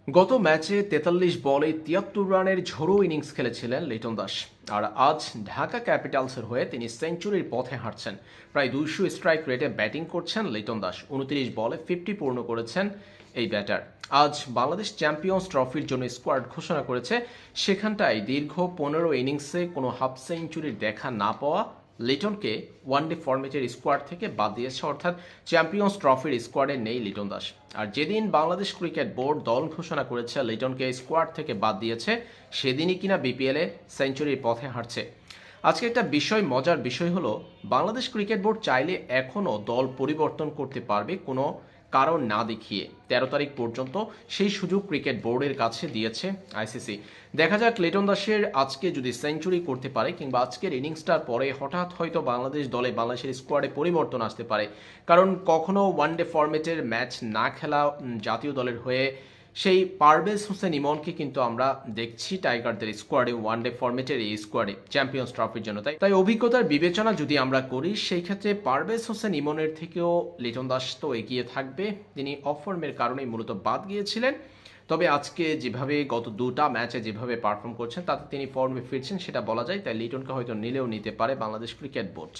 গত ম্যাচে ৪৩ বলে ৭৩ রানের ঝোড়ো ইনিংস খেলেছিলেন লিটন দাস। আর আজ ঢাকা ক্যাপিটালসের হয়ে তিনি সেঞ্চুরির পথে হাঁটছেন। প্রায় ২০০ স্ট্রাইক রেটে ব্যাটিং করছেন লিটন দাস। ২৯ বলে 50 পূর্ণ করেছেন এই ব্যাটার। আজ বাংলাদেশ চ্যাম্পিয়ন্স ট্রফির জন্য স্কোয়াড ঘোষণা করেছে। সেখানটায় দীর্ঘ ১৫ ইনিংসে কোনো হাফ সেঞ্চুরির দেখা না পাওয়া লিটনকে ওয়ানডে ফরম্যাটের স্কোয়াড থেকে বাদ দিয়েছে, অর্থাৎ চ্যাম্পিয়ন্স ট্রফির স্কোয়াডে নেই লিটন দাস। আর যেদিন বাংলাদেশ ক্রিকেট বোর্ড দল ঘোষণা করেছে লিটনকে স্কোয়াড থেকে বাদ দিয়েছে, সেদিনই কিনা বিপিএলে সেঞ্চুরির পথে হাঁটছে। আজকে একটা মজার বিষয় হলো, বাংলাদেশ ক্রিকেট বোর্ড চাইলে এখনও দল পরিবর্তন করতে পারবে কোনো কারণ না দেখিয়ে। ১৩ তারিখ পর্যন্ত সেই সুযোগ ক্রিকেট বোর্ডের কাছে দিয়েছে আইসিসি। দেখা যাক লিটন দাসের আজকে যদি সেঞ্চুরি করতে পারে, কিংবা আজকের ইনিংসটার পরে হঠাৎ হয়তো বাংলাদেশের স্কোয়াডে পরিবর্তন আসতে পারে। কারণ কখনো ওয়ানডে ফরম্যাটের ম্যাচ না খেলা জাতীয় দলের হয়ে সেই পারভেজ হোসেন ইমনকে কিন্তু আমরা দেখছি টাইগারদের স্কোয়াডে, ওয়ানডে ফরম্যাটের এই স্কোয়াডে চ্যাম্পিয়ন্স ট্রফির জন্য। তাই অভিজ্ঞতার বিবেচনা যদি আমরা করি, সেই ক্ষেত্রে পারভেজ হোসেন ইমনের থেকেও লিটন দাস তো এগিয়ে থাকবে। তিনি অফ ফর্মের কারণেই মূলত বাদ গিয়েছিলেন। তবে আজকে যেভাবে গত দুটা ম্যাচে যেভাবে পারফর্ম করছেন, তাতে তিনি ফর্মে ফিরছেন সেটা বলা যায়। তাই লিটনকে হয়তো নিলেও নিতে পারে বাংলাদেশ ক্রিকেট বোর্ড।